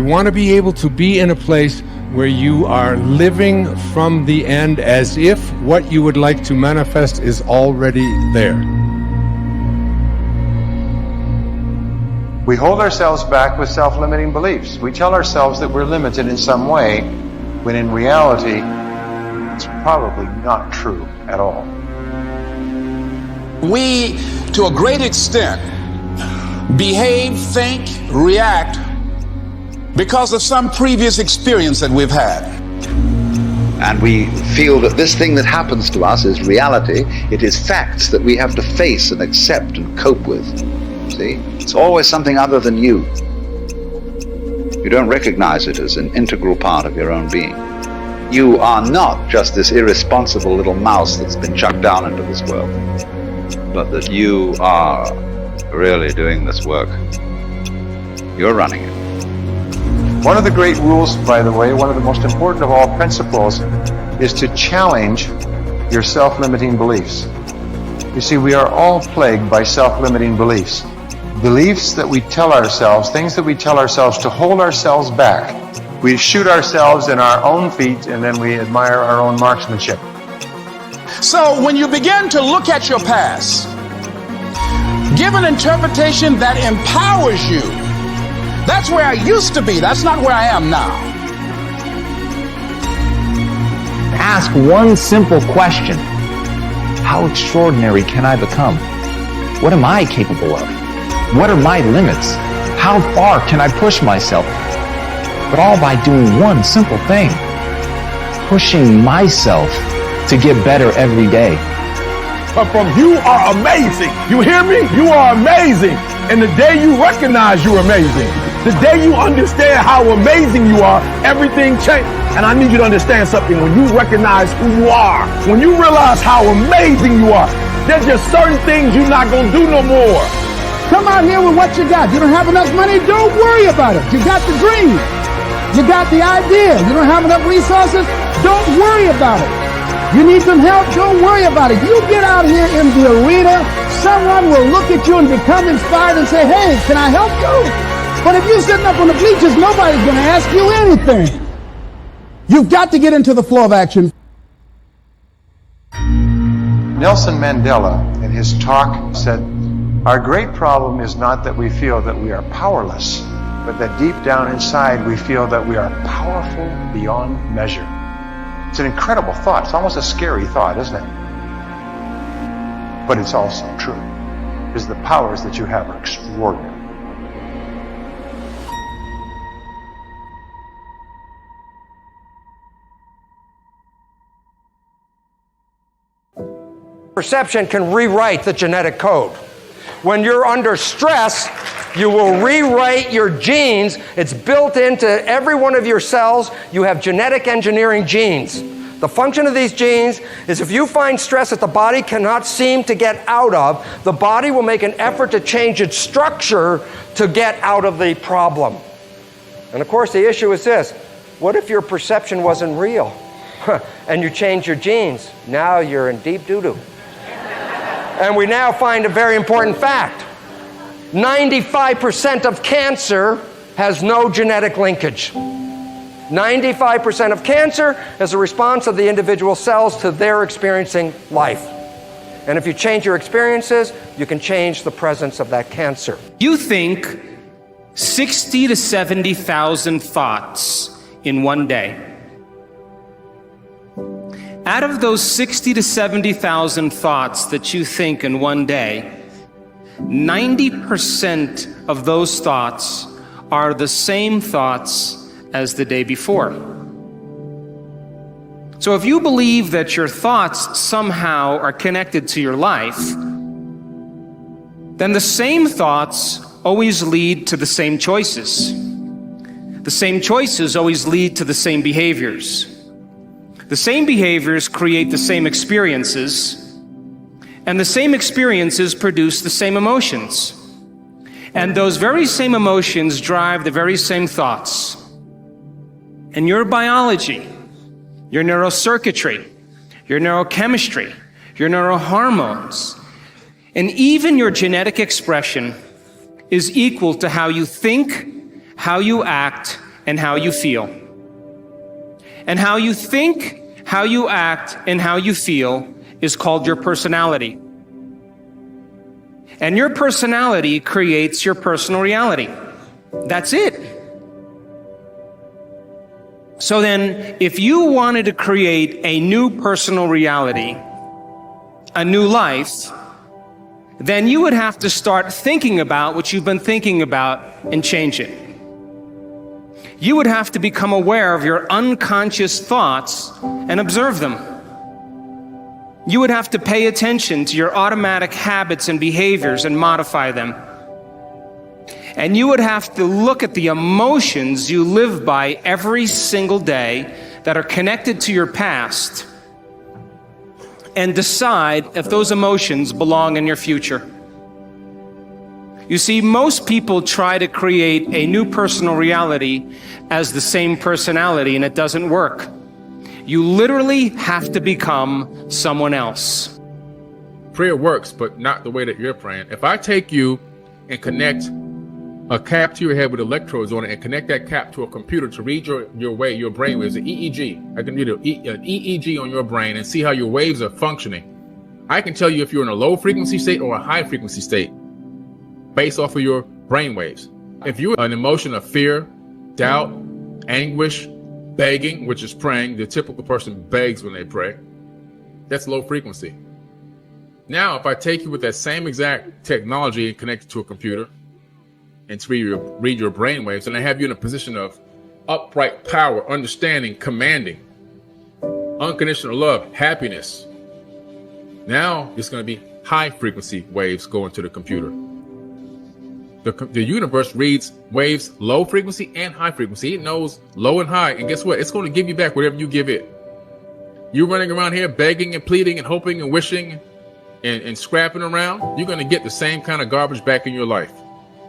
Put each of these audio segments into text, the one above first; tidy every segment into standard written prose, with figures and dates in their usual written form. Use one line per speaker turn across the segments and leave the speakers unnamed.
You want to be able to be in a place where you are living from the end as if what you would like to manifest is already there.
We hold ourselves back with self-limiting beliefs. We tell ourselves that we're limited in some way, when in reality, it's probably not true at all.
We, to a great extent, behave, think, react because of some previous experience that we've had.
And we feel that this thing that happens to us is reality. It is facts that we have to face and accept and cope with. See? It's always something other than you. You don't recognize it as an integral part of your own being. You are not just this irresponsible little mouse that's been chucked down into this world, but that you are really doing this work. You're running it.
One of the great rules, by the way, one of the most important of all principles, is to challenge your self-limiting beliefs. You see, we are all plagued by self-limiting beliefs. Beliefs that we tell ourselves, things that we tell ourselves to hold ourselves back. We shoot ourselves in our own feet and then we admire our own marksmanship.
So when you begin to look at your past, give an interpretation that empowers you. That's where I used to be. That's not where I am now.
Ask one simple question. How extraordinary can I become? What am I capable of? What are my limits? How far can I push myself? But all by doing one simple thing. Pushing myself to get better every day.
You are amazing. You hear me? You are amazing. And the day you recognize you're amazing, the day you understand how amazing you are, everything changes. And I need you to understand something. When you recognize who you are, when you realize how amazing you are, there's just certain things you're not going to do no more.
Come out here with what you got. You don't have enough money? Don't worry about it. You got the dream. You got the idea. You don't have enough resources? Don't worry about it. You need some help? Don't worry about it. You get out here in the arena, someone will look at you and become inspired and say, hey, can I help you? But if you're sitting up on the bleachers, nobody's going to ask you anything. You've got to get into the flow of action.
Nelson Mandela, in his talk, said, our great problem is not that we feel that we are powerless, but that deep down inside we feel that we are powerful beyond measure. It's an incredible thought. It's almost a scary thought, isn't it? But it's also true, because the powers that you have are extraordinary.
Perception can rewrite the genetic code. When you're under stress, you will rewrite your genes. It's built into every one of your cells. You have genetic engineering genes. The function of these genes is if you find stress that the body cannot seem to get out of, the body will make an effort to change its structure to get out of the problem. And of course, the issue is this. What if your perception wasn't real? And you change your genes? Now you're in deep doo-doo. And we now find a very important fact. 95% of cancer has no genetic linkage. 95% of cancer is a response of the individual cells to their experiencing life. And if you change your experiences, you can change the presence of that cancer.
You think 60 to 70,000 thoughts in one day. Out of those 60 to 70,000 thoughts that you think in one day, 90% of those thoughts are the same thoughts as the day before. So if you believe that your thoughts somehow are connected to your life, then the same thoughts always lead to the same choices. The same choices always lead to the same behaviors. The same behaviors create the same experiences, and the same experiences produce the same emotions. And those very same emotions drive the very same thoughts. And your biology, your neurocircuitry, your neurochemistry, your neurohormones, and even your genetic expression is equal to how you think, how you act, and how you feel. And how you think, how you act, and how you feel is called your personality. And your personality creates your personal reality. That's it. So then, if you wanted to create a new personal reality, a new life, then you would have to start thinking about what you've been thinking about and change it. You would have to become aware of your unconscious thoughts and observe them. You would have to pay attention to your automatic habits and behaviors and modify them. And you would have to look at the emotions you live by every single day that are connected to your past and decide if those emotions belong in your future. You see, most people try to create a new personal reality as the same personality, and it doesn't work. You literally have to become someone else.
Prayer works, but not the way that you're praying. If I take you and connect a cap to your head with electrodes on it and connect that cap to a computer to read your brainwaves, an EEG. I can read an EEG on your brain and see how your waves are functioning. I can tell you if you're in a low frequency state or a high frequency state based off of your brainwaves. If you're an emotion of fear, doubt, anguish, begging, which is praying, the typical person begs when they pray, that's low frequency. Now, if I take you with that same exact technology and connect it to a computer, and to read your brainwaves, and I have you in a position of upright power, understanding, commanding, unconditional love, happiness. Now it's going to be high frequency waves going to the computer. The universe reads waves low frequency and high frequency. It knows low and high, and guess what? It's going to give you back whatever you give it. You're running around here begging and pleading and hoping and wishing and scrapping around. You're going to get the same kind of garbage back in your life.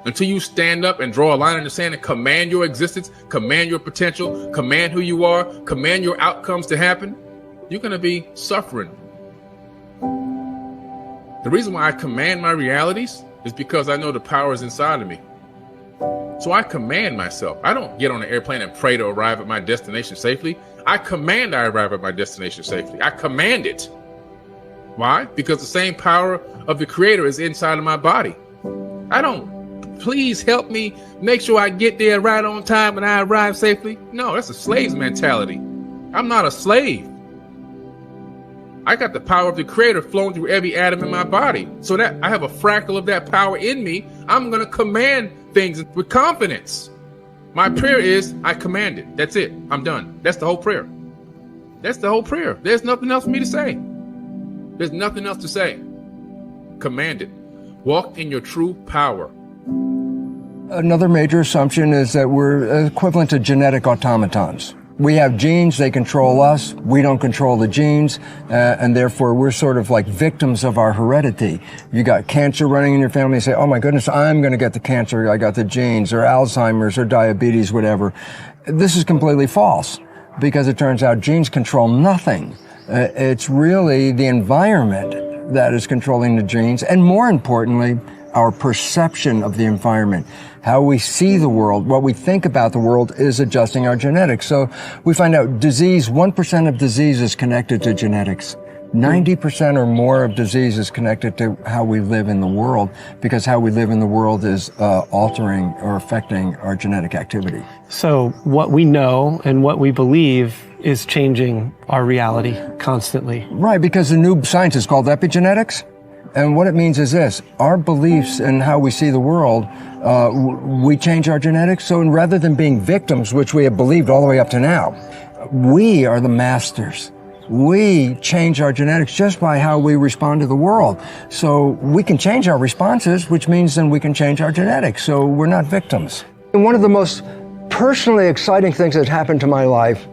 Until you stand up and draw a line in the sand and command your existence, command your potential, command who you are, command your outcomes to happen, you're going to be suffering. The reason why I command my realities is because I know the power is inside of me. So I command myself. I don't get on an airplane and pray to arrive at my destination safely. I command I arrive at my destination safely. I command it. Why? Because the same power of the Creator is inside of my body. I don't, please help me make sure I get there right on time and I arrive safely. No, that's a slave's mentality. I'm not a slave. I got the power of the Creator flowing through every atom in my body. So that I have a fractal of that power in me. I'm going to command things with confidence. My prayer is, I command it. That's it. I'm done. That's the whole prayer. That's the whole prayer. There's nothing else for me to say. There's nothing else to say. Command it. Walk in your true power.
Another major assumption is that we're equivalent to genetic automatons. We have genes, they control us, we don't control the genes, and therefore we're sort of like victims of our heredity. You got cancer running in your family, you say, oh my goodness, I'm going to get the cancer, I got the genes, or Alzheimer's, or diabetes, whatever. This is completely false, because it turns out genes control nothing. It's really the environment that is controlling the genes, and more importantly, our perception of the environment. How we see the world, what we think about the world is adjusting our genetics. So we find out 1% of disease is connected to genetics. 90% or more of disease is connected to how we live in the world, because how we live in the world is altering or affecting our genetic activity.
So what we know and what we believe is changing our reality constantly.
Right, because the new science is called epigenetics. And what it means is this: our beliefs and how we see the world, we change our genetics. So rather than being victims, which we have believed all the way up to now, we are the masters. We change our genetics just by how we respond to the world. So we can change our responses, which means then we can change our genetics. So we're not victims. And one of the most personally exciting things that happened to my life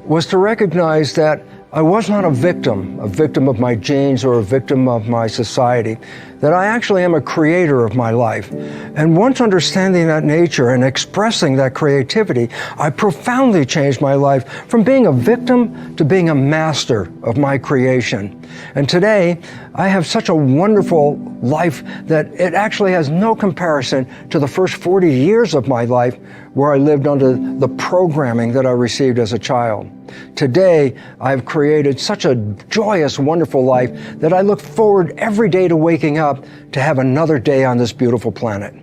was to recognize that I was not a victim of my genes or a victim of my society, that I actually am a creator of my life. And once understanding that nature and expressing that creativity, I profoundly changed my life from being a victim to being a master of my creation. And today, I have such a wonderful life that it actually has no comparison to the first 40 years of my life where I lived under the programming that I received as a child. Today, I've created such a joyous, wonderful life that I look forward every day to waking up to have another day on this beautiful planet.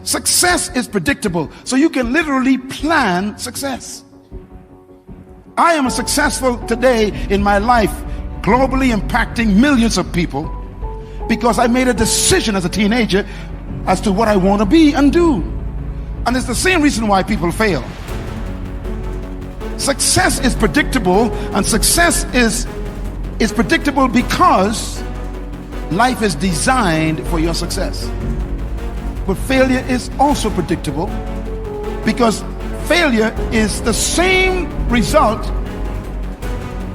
Success is predictable, so you can literally plan success. I am successful today in my life, globally impacting millions of people, because I made a decision as a teenager as to what I want to be and do. And it's the same reason why people fail. Success is predictable, and success is predictable because life is designed for your success. But failure is also predictable because failure is the same result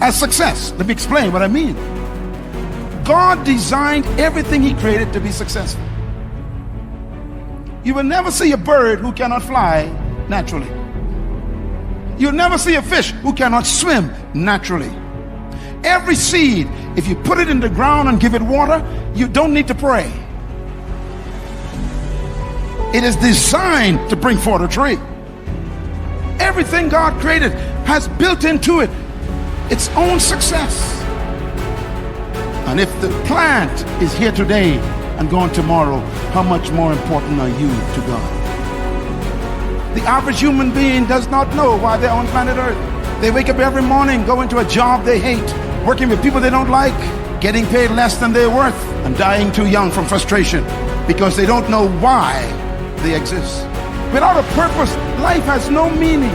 as success. Let me explain what I mean. God designed everything He created to be successful. You will never see a bird who cannot fly naturally. You'll never see a fish who cannot swim naturally. Every seed, if you put it in the ground and give it water, you don't need to pray. It is designed to bring forth a tree. Everything God created has built into it its own success. And if the plant is here today and gone tomorrow, how much more important are you to God? The average human being does not know why they're on planet Earth. They wake up every morning, go into a job they hate, working with people they don't like, getting paid less than they're worth, and dying too young from frustration because they don't know why they exist. Without a purpose, life has no meaning.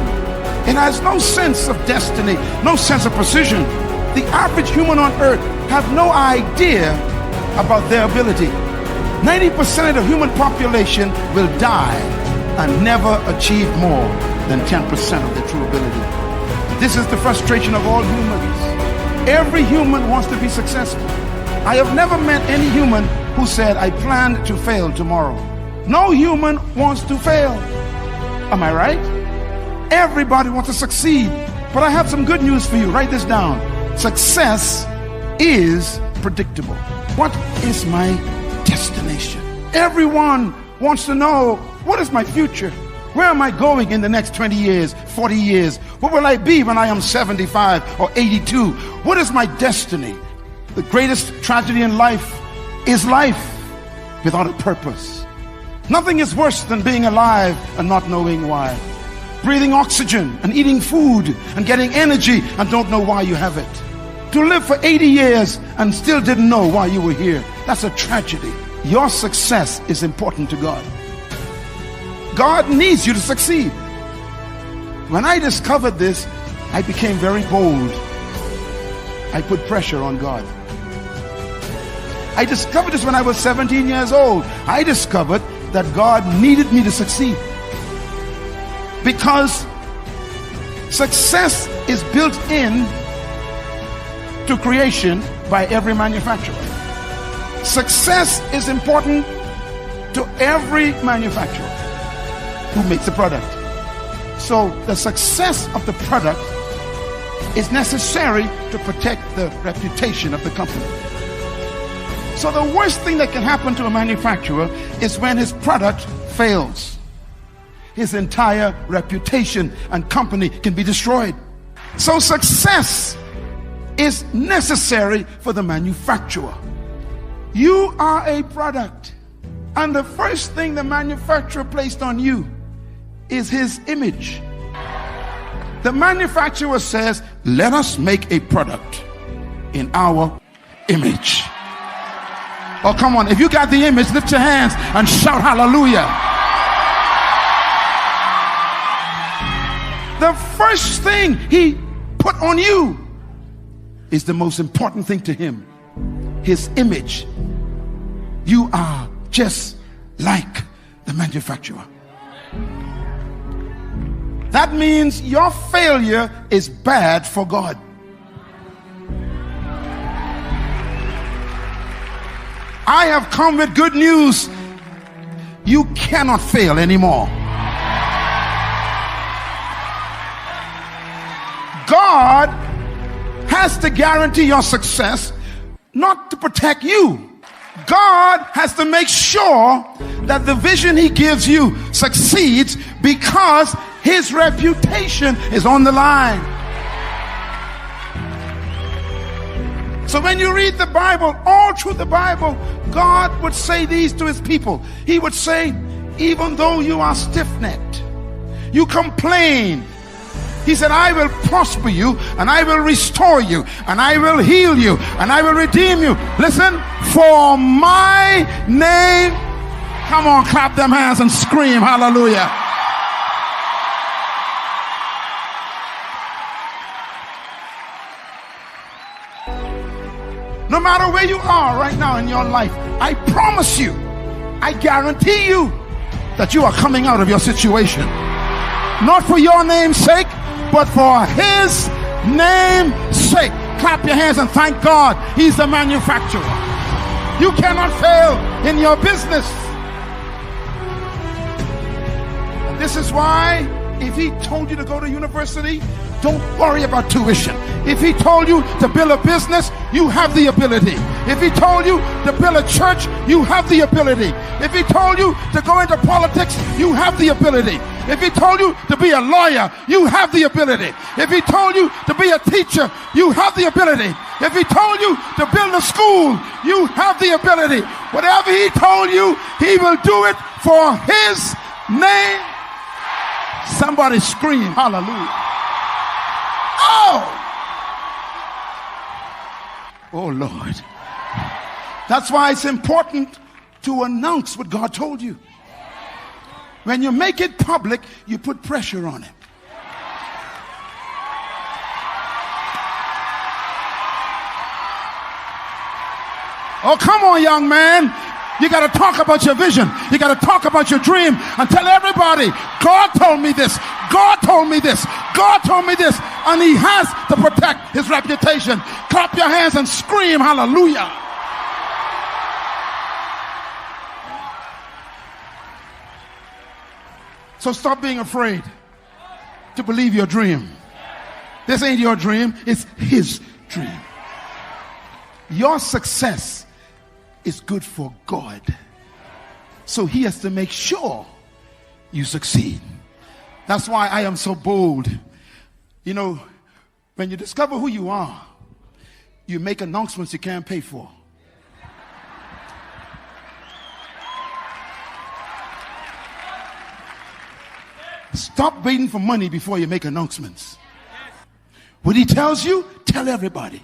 It has no sense of destiny, no sense of precision. The average human on earth have no idea about their ability. 90% of the human population will die and never achieve more than 10% of their true ability. This is the frustration of all humans. Every human wants to be successful. I have never met any human who said, I planned to fail tomorrow. No human wants to fail. Am I right? Everybody wants to succeed. But I have some good news for you. Write this down. Success is predictable. What is my destination? Everyone wants to know, what is my future? Where am I going in the next 20 years, 40 years? What will I be when I am 75 or 82? What is my destiny? The greatest tragedy in life is life without a purpose. Nothing is worse than being alive and not knowing why. Breathing oxygen and eating food and getting energy and don't know why you have it. To live for 80 years and still didn't know why you were here. That's a tragedy. Your success is important to God. God needs you to succeed. When I discovered this, I became very bold. I put pressure on God. I discovered this when I was 17 years old. I discovered that God needed me to succeed. Because success is built in to creation by every manufacturer. Success is important to every manufacturer who makes a product. So the success of the product is necessary to protect the reputation of the company. So the worst thing that can happen to a manufacturer is when his product fails. His entire reputation and company can be destroyed. So success is necessary for the manufacturer. You are a product, and the first thing the manufacturer placed on you is his image. The manufacturer says, let us make a product in our image. Oh, come on. If you got the image, lift your hands and shout hallelujah. The first thing he put on you is the most important thing to him. His image. You are just like the manufacturer. that means your failure is bad for God. I have come with good news. You cannot fail anymore. God has to guarantee your success, not to protect you. God has to make sure that the vision he gives you succeeds because his reputation is on the line. So when you read the Bible, all through the Bible, God would say these to his people. He would say, even though you are stiff-necked, you complain, he said, I will prosper you, and I will restore you, and I will heal you, and I will redeem you. Listen, for my name. Come on, clap them hands and scream hallelujah. No matter where you are right now in your life, I promise you, I guarantee you that you are coming out of your situation. Not for your name's sake, but for his name's sake. Clap your hands and thank God he's the manufacturer. You cannot fail in your business. And this is why if he told you to go to university, don't worry about tuition. If he told you to build a business, you have the ability. If he told you to build a church, you have the ability. If he told you to go into politics, you have the ability. If he told you to be a lawyer, you have the ability. If he told you to be a teacher, you have the ability. If he told you to build a school, you have the ability. Whatever he told you, he will do it for his name. Somebody scream hallelujah. Oh Lord. That's why it's important to announce what God told you. When you make it public, you put pressure on it. Oh, come on, young man. You got to talk about your vision. You got to talk about your dream and tell everybody, God told me this. God told me this. God told me this. And he has to protect his reputation. Clap your hands and scream hallelujah. So stop being afraid to believe your dream. This ain't your dream. It's his dream. Your success is good for God. So he has to make sure you succeed. That's why I am so bold. You know, when you discover who you are, you make announcements you can't pay for. Stop waiting for money before you make announcements. What he tells you, tell everybody.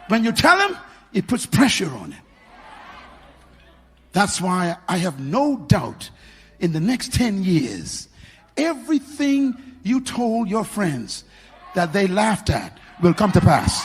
When you tell him, it puts pressure on him. That's why I have no doubt in the next 10 years, everything you told your friends that they laughed at will come to pass.